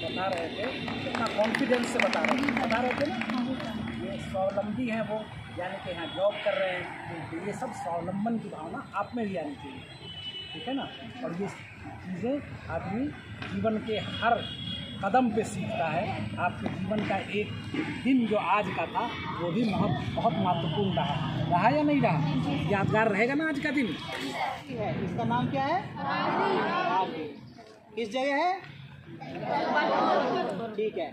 बता रहे थे, कितना कॉन्फिडेंस से बता रहे थे ना, ये स्वावलंबी हैं वो, यानी कि यहाँ जॉब कर रहे हैं, तो ये सब स्वावलंबन की भावना आप में भी आनी चाहिए, ठीक है ना। और ये चीज़ें आदमी जीवन के हर कदम पे सीखता है। आपके जीवन का एक दिन जो आज का था वो भी बहुत महत्वपूर्ण रहा या नहीं रहा, यादगार रहेगा ना आज का दिन। इसका नाम क्या है? किस जगह है? ठीक है,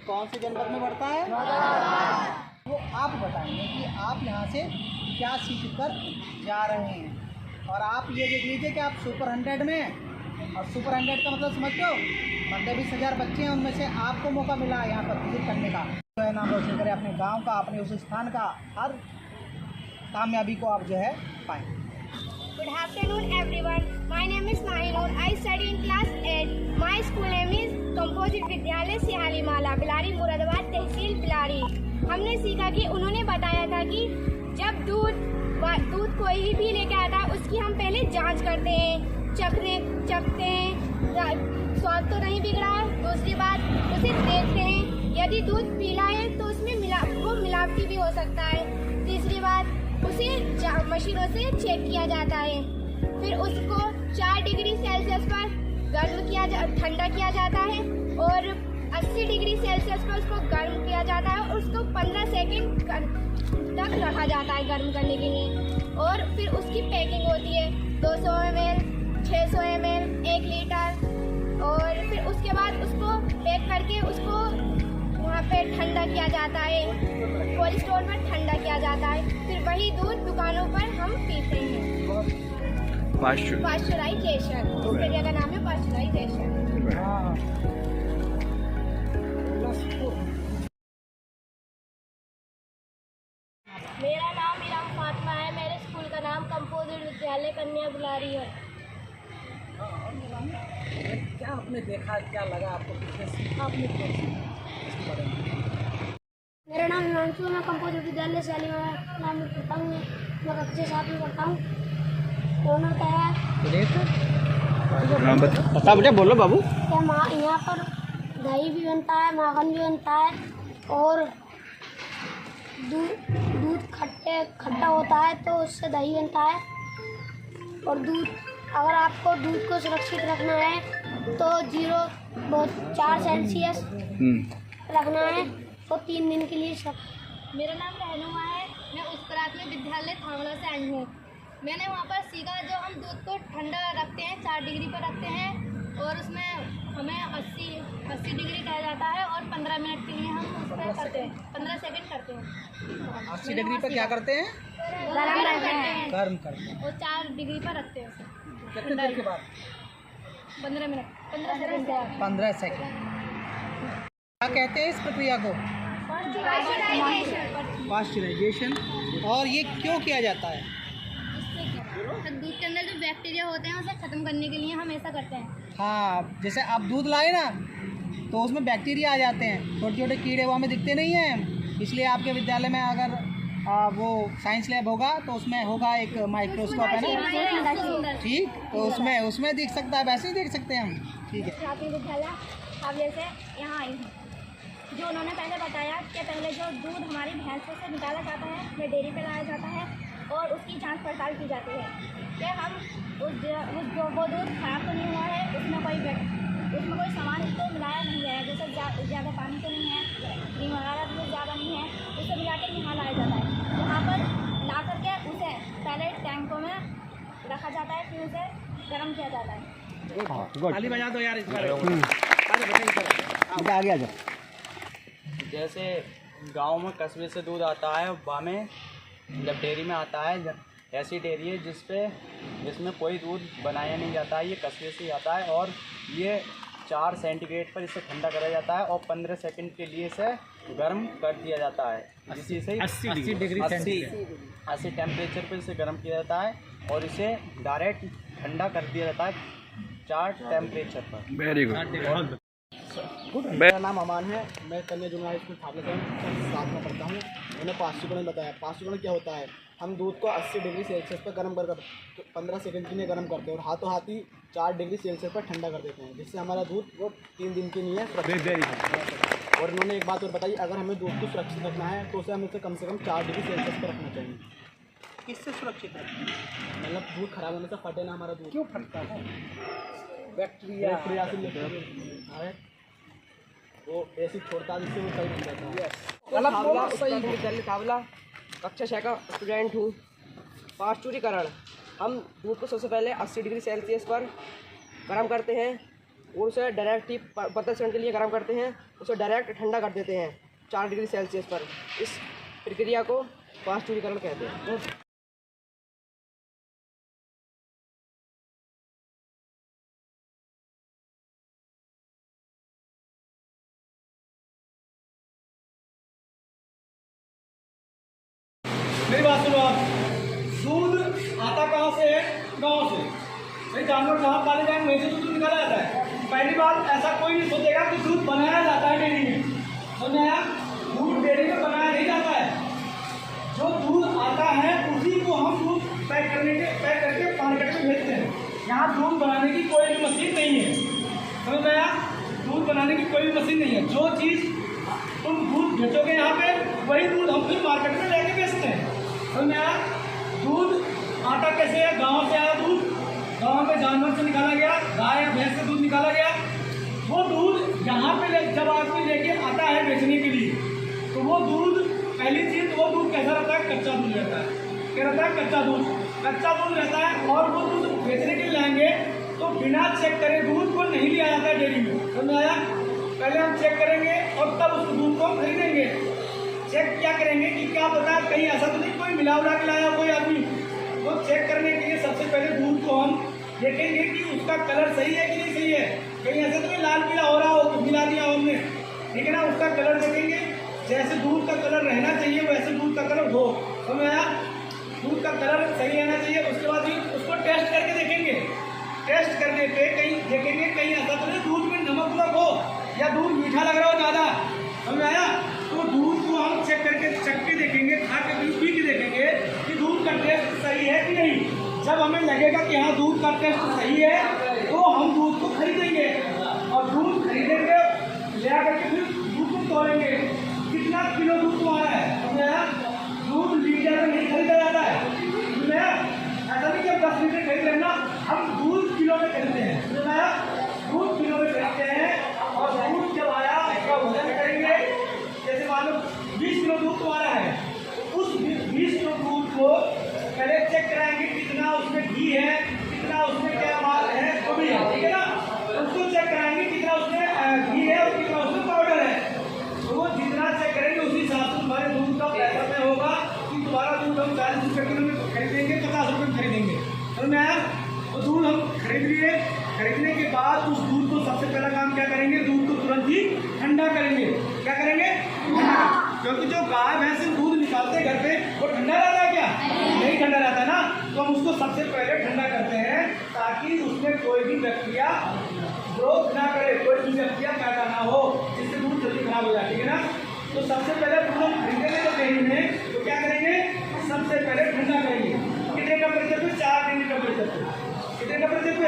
कौन से जनपद में पड़ता है? वो आप बताएंगे कि आप यहाँ से क्या सीख कर जा रहे हैं। और आप ये देख लीजिए कि आप सुपर 100 में हैं, और सुपर 100 का मतलब समझते हो, 15-20 हज़ार बच्चे हैं, उनमें से आपको मौका मिला है यहाँ पर विजिट करने का। जो है नाम रोशन करें अपने गांव का, अपने उस स्थान का, हर कामयाबी को आप जो है पाएँ। Good afternoon everyone. My name is Mahinur. I study in class 8. My school name is Composite विद्यालय सिहाली माला, बिलारी, मुरादाबाद तहसील बिलारी। हमने सीखा कि उन्होंने बताया था कि जब दूध कोई भी लेके आता है उसकी हम पहले जांच करते हैं, चखते हैं, स्वाद तो नहीं बिगड़ा है, दूसरी बात उसे देखते हैं, यदि दूध पीला है तो उसमें वो मिलावटी भी हो सकता है, तीसरी बात उसे मशीनों से चेक किया जाता है, फिर उसको 4 डिग्री सेल्सियस पर ठंडा किया जाता है और 80 डिग्री सेल्सियस पर उसको गर्म किया जाता है और उसको 15 सेकंड तक रखा जाता है गर्म करने के लिए। और फिर उसकी पैकिंग होती है 200 ml, 600 ml, 1 लीटर, और फिर उसके बाद उसको पैक करके उसको वहाँ पे ठंडा किया जाता है, कोल्ड स्टोर पर ठंडा किया जाता है, फिर वही दूध दुकानों पर हम पीते हैं। पाश्चराइजेशन, प्रक्रिया का नाम है पाश्चराइजेशन। मेरा नाम इराम फातिमा है, मेरे स्कूल का नाम कंपोजिट विद्यालय कन्या बिलारी है। क्या आपने देखा, क्या लगा आपको, किसने सीखा, आपने क्या सीखा इसके बारे में? मेरा नाम हिमांशु, मैं कंपोजिट विद्यालय सिहाली माला में पढ़ता हूँ, मैं कक्षा 7 में पढ़ता हूँ। दोनों क्या है बता बेटा, बोलो बाबू। क्या यहाँ पर दही भी बनता है, माखन भी बनता है, और दूध खट्टा होता है तो उससे दही बनता है। और अगर आपको दूध को सुरक्षित रखना है तो 4 सेल्सियस रखना है तो 3 दिन के लिए। मेरा नाम रहनुमा है, मैं उस प्राथमिक विद्यालय थावड़ा से आई हूँ। मैंने वहाँ पर सीखा, जो हम दूध को ठंडा रखते हैं 4 डिग्री पर रखते हैं और उसमें हमें 80 डिग्री कहा जाता है और 15 मिनट के लिए हम उस पर करते हैं, 15 सेकंड करते हैं। 80 डिग्री पर क्या करते हैं? गर्म करते हैं और 4 डिग्री पर रखते हैं उसे। कितने देर के बाद? 15 मिनट, 15 सेकंड के बाद। 15 सेकंड। क्या कहते हैं इस प्रक्रिया को? पाश्चराइजेशन। और ये क्यों किया जाता है? दूध के अंदर जो बैक्टीरिया होते हैं उसे ख़त्म करने के लिए हम ऐसा करते हैं। हाँ, जैसे आप दूध लाए ना तो उसमें बैक्टीरिया आ जाते हैं, छोटे छोटे कीड़े, वो हमें दिखते नहीं हैं, इसलिए आपके विद्यालय में अगर वो साइंस लैब होगा तो उसमें होगा एक माइक्रोस्कोप, है ना, ठीक, तो उसमें दिख सकता है, वैसे ही देख सकते हैं हम। ठीक है, विद्यालय हावड़े से यहाँ आई हूँ। जो उन्होंने पहले बताया कि पहले जो दूध हमारी भैंसों से निकाला जाता है वह डेयरी पर लाया जाता है और उसकी जांच पड़ताल की जाती है कि हम वो दूध खराब तो नहीं हुआ है, उसमें कोई सामान तो मिलाया नहीं है, जैसे ज़्यादा पानी तो नहीं है, क्रीम वगैरह भी ज़्यादा नहीं है, उसे मिला के यहाँ लाया जाता है। यहाँ पर ला करके उसे पहले टैंकों में रखा जाता है, फिर उसे गर्म किया जाता है। ताली बजा दो यार इस बारे आगे आ जाओ। जैसे गांव में कस्बे से दूध आता है, वहाँ में जब डेयरी में आता है, ऐसी डेयरी है जिसमें कोई दूध बनाया नहीं जाता है, ये कस्बे से आता है और ये 4 सेंटीग्रेड पर इसे ठंडा करा जाता है और 15 सेकंड के लिए इसे गर्म कर दिया जाता है, जिससे इसे 80 टेम्परेचर पर इसे गर्म किया जाता है और इसे डायरेक्ट ठंडा कर दिया जाता है 4 टेम्परेचर पर। Very good. मेरा नाम अमान है, मैं कन्या जमुना हाई स्कूल थापले से 7 में पढ़ता हूँ। मैंने पाश्चुकरण बताया। पाश्चुकरण क्या होता है, हम दूध को 80 डिग्री सेल्सियस पर गर्म कर 15 सेकंड के लिए गर्म करते हैं और हाथों हाथ ही 4 डिग्री सेल्सियस पर ठंडा कर देते हैं, जिससे हमारा दूध वो 3 दिन के लिए सुरक्षित है। और उन्होंने एक बात और बताई, अगर हमें दूध को सुरक्षित रखना है तो उसे हमें से कम 4 डिग्री सेल्सियस पर रखना चाहिए। किससे सुरक्षित है? मतलब दूध खराब होने से फटे ना हमारा दूध। क्यों फटता है? बैक्टीरिया से लेकर है वो ऐसी छोड़ता है जिससे वो सही बन जाता है। गलत बोला, सही विद्यालय थावला कक्षा 6 का स्टूडेंट हूँ। पाश्चुरीकरण, हम दूध को सबसे पहले 80 डिग्री सेल्सियस पर गर्म करते हैं और उसे डायरेक्ट ही 15 सेकंड के लिए गर्म करते हैं, उसे डायरेक्ट ठंडा कर देते हैं 4 डिग्री सेल्सियस पर। इस प्रक्रिया को पाश्चुरीकरण कहते हैं। मेरी बात सुनो आप। दूध आता कहाँ से है? गाँव से। भाई जानवर जहाँ पाले जाएंगे वहीं से दूध निकाला जाता है। पहली बात, ऐसा कोई नहीं सोचेगा कि दूध बनाया जाता है डेयरी में। समझाया? दूध डेयरी में बनाया नहीं जाता है। जो दूध आता है उसी को हम दूध पैक करके मार्केट में भेजते हैं। यहाँ दूध बनाने की कोई भी मशीन नहीं है। समझ में आया? दूध बनाने की कोई भी मशीन नहीं है। जो चीज़ तुम दूध बेचोगे यहाँ पे, वही दूध हम फिर मार्केट में लेके बेचते हैं। समझ में आया? दूध आता कैसे है? गांव से आया दूध, गांव में जानवर से निकाला गया, गाय या भैंस से दूध निकाला गया। वो दूध यहाँ पे जब आदमी लेके आता है बेचने के लिए, तो वो दूध पहली चीज़ तो वो दूध कैसा रहता है? कच्चा दूध रहता है। क्या रहता है? कच्चा दूध। कच्चा दूध रहता है और वो दूध बेचने के लिए लाएंगे तो बिना चेक करे दूध को नहीं लिया जाता है डेयरी में। समझ में आया? पहले हम चेक करेंगे और तब उस दूध को खरीदेंगे। चेक क्या करेंगे कि क्या पता कहीं ऐसा तो नहीं कोई मिला उला के लाया कोई आदमी। तो चेक करने के लिए सबसे पहले दूध को हम देखेंगे कि उसका कलर सही है कि नहीं सही है। कहीं ऐसा तो नहीं लाल पीला हो रहा हो तो मिला दिया हमने, ठीक है ना? उसका कलर देखेंगे, जैसे दूध का कलर रहना चाहिए वैसे दूध का कलर हो। समझ आया? दूध का कलर सही रहना चाहिए। उसके बाद उसको टेस्ट करके देखेंगे। टेस्ट करने पे कहीं देखेंगे कहीं ऐसा तो नहीं दूध में नमक वमक हो या दूध मीठा लग रहा हो ज़्यादा। समझ आया? तो दूध को हम चेक करके चख के देखेंगे, खा के पी के देखेंगे कि दूध का टेस्ट सही है कि नहीं। जब हमें लगेगा कि हाँ दूध का टेस्ट सही है तो हम दूध को खरीदेंगे और दूध खरीदेंगे, ले आकर के फिर दूध को तोलेंगे। कितना किलो दूध तुम्हारा है? समझ आया? दूध लीटर में नहीं खरीदा जाता है। समझ आया? ऐसा नहीं कि हम 10 लीटर खरीद लेना, हम दूध किलो में खरीदते हैं। समझ आया? दूध किलो में खरीदते हैं और दूध जब आया उसका वजन करेंगे। जैसे मान लो 20 किलो दूध तुम्हारा है, उस 20 किलो दूध को पहले चेक कराएंगे कितना उसमें घी है, कितना उसमें क्या माल है, जो भी है, ठीक है ना? उसको चेक कराएंगे कितना उसमें घी है और कितना उसमें पाउडर है। तो वो जितना चेक करेंगे उसी हिसाब से तुम्हारे दूध का पैसा में होगा कि तुम्हारा दूध हम 40 रुपये किलो में खरीदेंगे, 50 रुपये में खरीदेंगे। समझ में आया? तो दूध हम खरीद लिए। खरीदने के बाद उस दूध को सबसे पहला काम क्या करेंगे? दूध को तुरंत ही ठंडा करेंगे। क्या करेंगे? क्योंकि जो गाय भैंस से दूध निकालते हैं घर पे वो ठंडा रहता है क्या? नहीं ठंडा रहता है ना। तो हम उसको सबसे पहले ठंडा करते हैं ताकि उसमें कोई भी बैक्टीरिया ग्रोथ ना करे, कोई भी बैक्टीरिया पैदा ना हो, जिससे दूध जल्दी खराब हो जाए, ठीक है ना? तो सबसे पहले दूध हम खरीदेंगे तो डेयरी में तो क्या करेंगे? सबसे पहले ठंडा करेंगे। कितने टेम्परेचर पे? 4 डिग्री टेम्परेचर पे। कितने टेम्परेचर पे?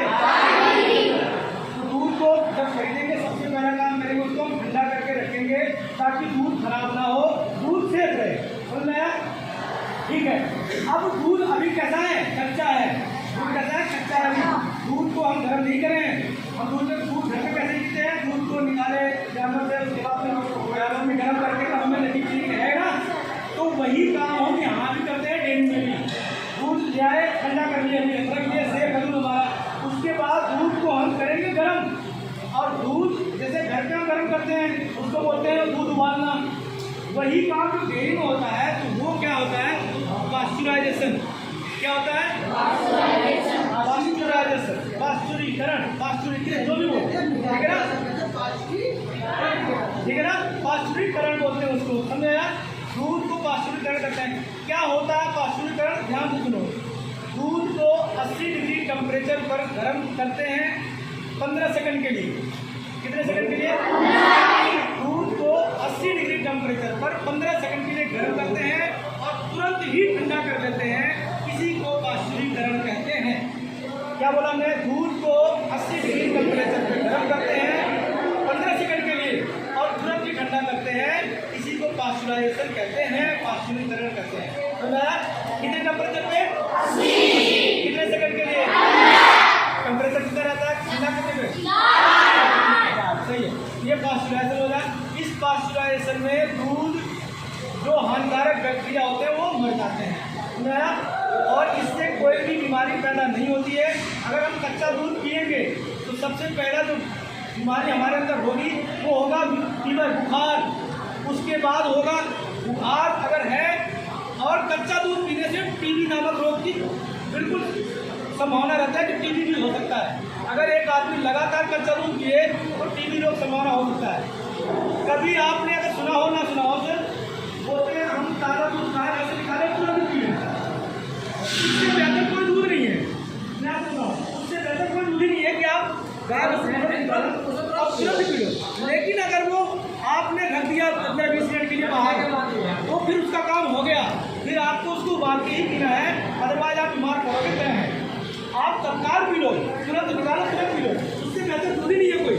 तो दूध को जब खरीदेंगे सबसे पहला काम करेंगे उसको हम ठंडा करके रखेंगे ताकि दूध खराब ना हो, दूध सेफ रहे। समझ में आया? ठीक है। अब दूध अभी कैसा है? कच्चा है। दूध कैसा है? कच्चा है। अभी दूध को हम गर्म नहीं करें। हम दूध घर में कैसे पीते हैं? दूध को निकाले जानवर से, उसके बाद जानवर में गर्म करके कप में नहीं पीते है ना? तो वही काम हम यहाँ भी करते हैं डेयरी में भी। दूध ले आए, ठंडा कर लिया, रख लिया, सेफ है दूध हमारा। उसके बाद दूध को हम करेंगे गर्म। और दूध जैसे घर पे हम गर्म करते हैं उसको बोलते हैं दूध उबालना। वही काम जो डेयरी में होता है तो वो क्या होता है? पाश्चराइजेशन। क्या होता है? पाश्चराइजेशन, पाश्चुरीकरण, पाश्चुरीकरण जो भी हो, ठीक है ना? ठीक है ना? पाश्चुरीकरण बोलते हैं उसको। समझे यार? दूध को पाश्चुरीकरण करते हैं। क्या होता है पाश्चुरीकरण? ध्यान से सुनो। दूध को 80 डिग्री टेम्परेचर पर गर्म करते हैं 15 सेकंड के लिए। कितने सेकंड के लिए? दूध को 80 डिग्री टेम्परेचर पर 15 सेकंड के लिए गर्म करते हैं और तुरंत ही ठंडा कर लेते हैं। इसी को पाश्चुरीकरण कहते हैं। क्या बोला हमने? दूध को 80 डिग्री टेम्परेचर पर गर्म करते हैं 15 सेकंड के लिए और तुरंत ही ठंडा करते हैं। इसी को पाश्चुराइजेशन कहते हैं, पाश्चुरीकरण कहते हैं। तो कितने टेम्परेचर पे? 80। कितने सेकंड के लिए? टेम्परेचर कितना रहता है ठंडा करने में? सही है। ये पाश्चुराइजेशन हो जाए। इस पाश्चुराइजेशन में दूध जो हानिकारक बैक्टीरिया होते हैं वो मर जाते हैं और इससे कोई भी बीमारी पैदा नहीं होती है। अगर हम कच्चा दूध पिएंगे तो सबसे पहला जो बीमारी हमारे अंदर होगी वो होगा फीवर, बुखार। उसके बाद होगा बुखार अगर है, और कच्चा दूध पीने से टीबी नामक रोग की बिल्कुल संभावना रहता है कि टीबी भी हो सकता है। अगर एक आदमी लगातार कच्चा दूध पिए तो टीबी रोग संभावना हो सकता है। कभी आपने अगर सुना हो ना सुना हो सर, बोलते हैं हम ताज़ा दूध खाए ऐसे निकाले पूरा दूध पिए। इससे बेहतर कोई दूध नहीं है। मैं आपको बताऊँ, उससे बेहतर कोई दूध ही नहीं है कि आप गाय निकालो और तुरंत पी लो। लेकिन अगर वो आपने रख दिया 15-20 मिनट के लिए बाहर तो फिर उसका काम हो गया। फिर आपको उसको उबाल के ही पीना है, अदरवाइज आप बीमार पड़ोगे। तय है आप तत्काल पी लो, तुरंत निकालो तुरंत पी लो। उससे बेहतर दूध ही नहीं है कोई।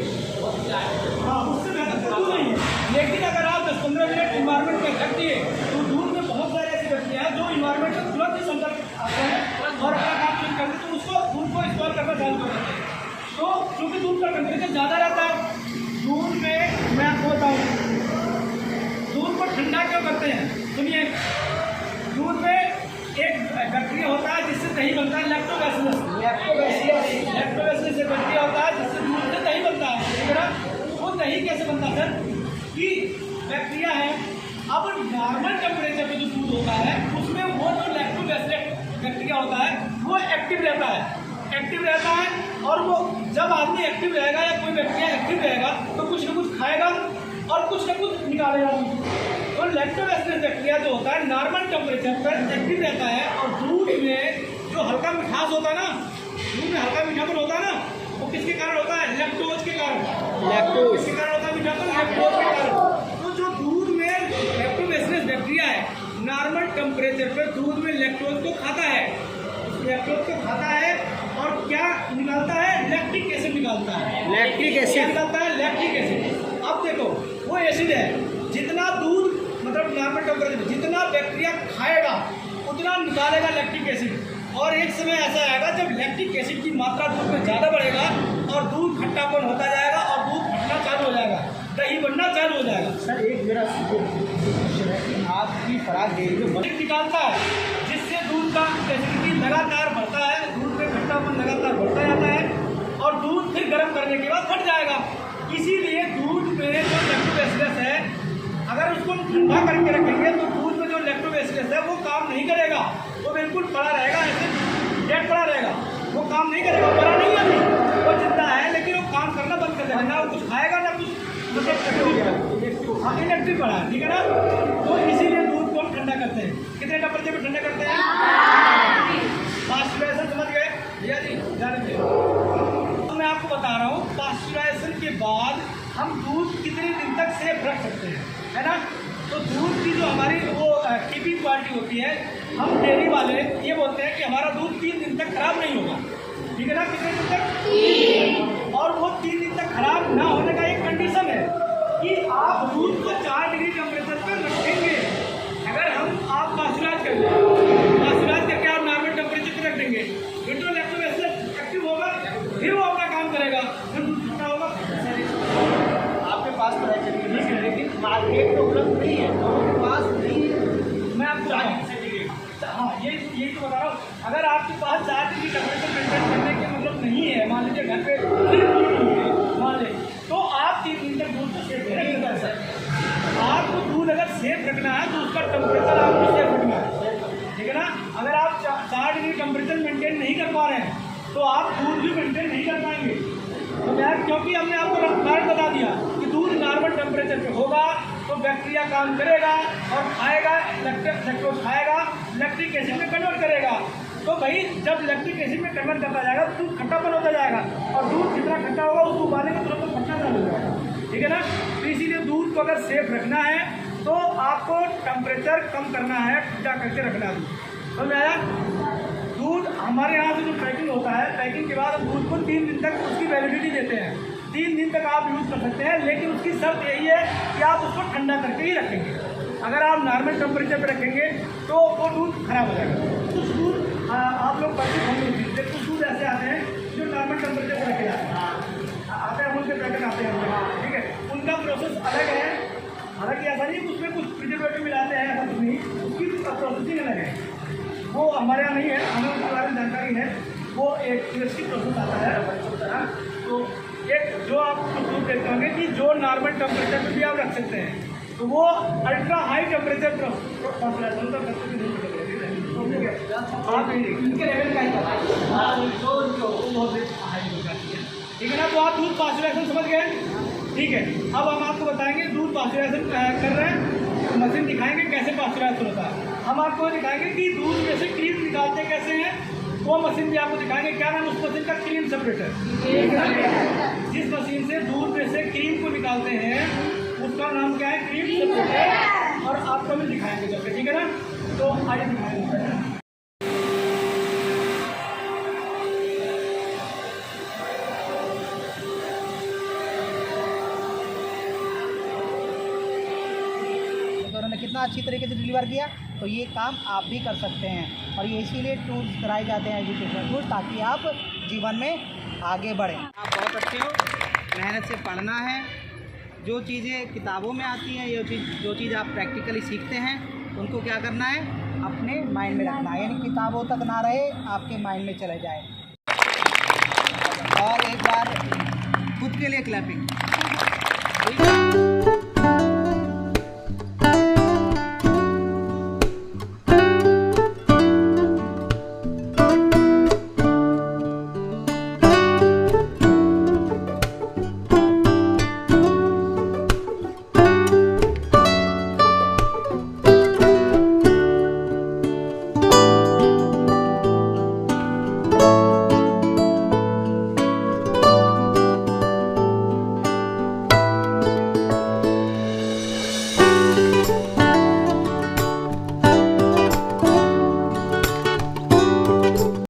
हाँ, उससे बेहतर दूध नहीं है। लेकिन अगर आप 10-15 मिनट इन्वायरमेंट में रख दिए तो दूध में बहुत सारे ऐसी बैक्टीरिया हैं जो इन्वायरमेंट में तुरंत ही संपर्क आते हैं और अपना काम शुरू करते हैं, तो उसको दूध को इस्तेमाल करना चालू कर देते हैं। तो क्योंकि दूध का टेम्परेचर ज़्यादा रहता है, दूध में मैं आपको बताऊँ दूध को ठंडा क्यों करते हैं? सुनिए, दूध में एक बैक्टीरिया होता है जिससे दही बनता है, लैक्टोबैसिलस। लैक्टोबैसिलस से बैक्टीरिया होता है जिससे दूध से दही बनता है। ठीक है ना? वो दही कैसे बनता है सर? कि बैक्टीरिया है, अब नॉर्मल टेम्परेचर पे जो दूध होता है उसमें वो जो लैक्टोबैसिलस बैक्टीरिया होता है वो एक्टिव रहता है और वो जब आदमी एक्टिव रहेगा या कोई बैक्टीरिया एक्टिव रहेगा तो कुछ ना कुछ खाएगा और कुछ ना कुछ निकालेगा। तो लैक्टोबैसिलस बैक्टीरिया जो होता है नॉर्मल टेम्परेचर पर एक्टिव रहता है और दूध में जो हल्का मिठास होता है ना, दूध में हल्का मीठापन होता है ना, वो किसके कारण होता है? लैक्टोज के कारण। लैक्टोज किसके कारण होता है मीठापन? लैक्टोज के कारण। तो जो दूध में लैक्टोबैसिलस बैक्टीरिया है नॉर्मल टेम्परेचर पर दूध में लैक्टोज को खाता है, और क्या निकालता है? लैक्टिक एसिड निकालता है। लैक्टिक एसिड निकालता है, लैक्टिक एसिड। अब देखो वो एसिड है, जितना दूध मतलब नॉर्मल टेम्परेचर जितना बैक्टीरिया खाएगा उतना निकालेगा लैक्टिक एसिड। और एक समय ऐसा आएगा जब लैक्टिक एसिड की मात्रा दूध में ज़्यादा बढ़ेगा और दूध खट्टापन होता जाएगा और दूध फटना चालू हो जाएगा, दही बनना चालू हो जाएगा। सर एक मेरा क्वेश्चन है कि आपकी पराग डेयरी में निकालता है जिससे दूध का एसिडिटी लगातार बढ़ता है, दूध में खट्टापन लगातार बढ़ता जाता है और दूध फिर गर्म करने के बाद फट जाएगा। इसीलिए दूध में जो लैक्टोबैसिलस है अगर उसको ठंडा करके रखेंगे तो दूध में जो लैक्टोबैसिलस है वो काम नहीं करेगा, वो बिल्कुल पड़ा रहेगा, ऐसे डेड पड़ा रहेगा, वो काम नहीं करेगा। पड़ा नहीं है अभी, वो जिंदा है लेकिन वो काम करना बंद कर देगा, ना वो कुछ खाएगा ना कुछ मतलब हाँ इलेक्ट्रिक पड़ा है। ठीक है ना? तो इसीलिए दूध को हम ठंडा करते हैं। कितने टेम्परेचर पे ठंडा करते हैं? पाश्चुराइजेशन समझ गए भैया जी? जाने तो मैं आपको बता रहा हूँ पाश्चुराइजेशन के बाद हम दूध कितने दिन तक सेफ रख सकते हैं, है ना? तो दूध की जो हमारी वो कीपिंग क्वालिटी होती है, हम डेयरी वाले ये बोलते हैं कि हमारा दूध 3 दिन तक खराब नहीं होगा। ठीक है ना? कितने दिन तक? और वो 3 दिन तक खराब ना होने का एक कंडीशन है कि आप दूध को 4 डिग्री टेम्परेचर पर रखेंगे। अगर आप पाश्चुराइज करके आप नॉर्मल टेम्परेचर पर रख देंगे फिर तो लैक्टोबैसिलस एक्टिव होगा, फिर वो अपना काम करेगा, फिर दूध खट्टा होगा। आपके पास तो है लेकिन मार्केट में उपलब्ध नहीं है, आपके पास नहीं है। मैं आपको हाँ यही तो बता रहा हूँ। अगर आपके पास 4 डिग्री टेम्परेचर मेंटेन करने के मतलब नहीं है, मान लीजिए घर पे मान लें, तो आप 3 दिन तक दूध को सेफ नहीं रख सकते। आपको दूध अगर सेफ रखना है तो उसका टेम्परेचर आपको सेफ रखना है। ठीक है ना? अगर आप 4 डिग्री टेम्परेचर मेंटेन नहीं कर पा रहे हैं तो आप दूध भी मेंटेन नहीं कर पाएंगे। तो मैं क्योंकि हमने आपको कारण बता दिया कि दूध नॉर्मल टेम्परेचर पे होगा तो बैक्टीरिया काम करेगा और खाएगा, लैक्टोज खाएगा, लैक्टिक एसिड में कन्वर्ट करेगा। तो भाई जब इलेक्ट्रिक एसिड में कन्वर्ट करता जाएगा तो दूध खट्टापन होता जाएगा, और दूध जितना खट्टा होगा उसको उबालेंगे तुरंत तो खट्टा चालू हो जाएगा, ठीक है ना। तो इसीलिए दूध को अगर सेफ रखना है तो आपको टेम्परेचर कम करना है, ठंडा करके रखना है दूध। समझ में आया? दूध हमारे यहाँ से जो पैकिंग होता है, पैकिंग के बाद हम दूध को 3 दिन तक उसकी वैलिडिटी देते हैं, 3 दिन तक आप यूज़ कर सकते हैं, लेकिन उसकी शर्त यही है कि आप उसको ठंडा करके ही रखेंगे। अगर आप नॉर्मल टेम्परेचर पर रखेंगे तो वो दूध खराब हो जाएगा। कुछ दूध आप लोग परिचित होंगे, कुछ दूध ऐसे आते हैं जो नॉर्मल टेम्परेचर पर रखे जाते हैं, आते हैं उनके पैकेट आते हैं, ठीक है, उनका प्रोसेस अलग है। हालांकि ऐसा नहीं कि उसमें कुछ प्रिजर्वेटिव मिलाते हैं, ऐसा कुछ नहीं, उसकी प्रोसेसिंग अलग है, वो हमारे यहाँ नहीं है, हमें उसके बारे में जानकारी है। वो एक यूएसटी प्रोसेस आता है। तो एक जो आप दूध देखते होंगे कि जो नॉर्मल टेम्परेचर पर भी आप रख सकते हैं, तो वो अल्ट्रा हाई टेम्परेचर आप इनके लेवल का ही ठीक है ना। तो आप दूध पास्चराइजेशन समझ गए, ठीक है। अब हम आपको बताएंगे दूध पास्चराइजेशन कर रहे हैं, तो मशीन दिखाएंगे कैसे पास्चराइजेशन होता है। हम आपको दिखाएंगे कि दूध में से क्रीम निकालते कैसे हैं, वो मशीन भी आपको दिखाएंगे। क्या नाम उस मशीन का? Cream separator. जिस मशीन से दूध में से क्रीम को निकालते हैं उसका नाम क्या है? Cream separator. और आपको भी दिखाएंगे जब, ठीक है ना। तो आइए दिखाएंगे। उन्होंने कितना अच्छी तरीके से डिलीवर किया, तो ये काम आप भी कर सकते हैं। और ये इसीलिए टूल्स कराए जाते हैं, एजुकेशनल टूल्स, ताकि आप जीवन में आगे बढ़ें। आप बहुत अच्छे हो, मेहनत से पढ़ना है, जो चीज़ें किताबों में आती हैं, जो चीज़ आप प्रैक्टिकली सीखते हैं, उनको क्या करना है? अपने माइंड में रखना है, यानी किताबों तक ना रहे, आपके माइंड में चले जाए। और एक बार खुद के लिए क्लैपिंग।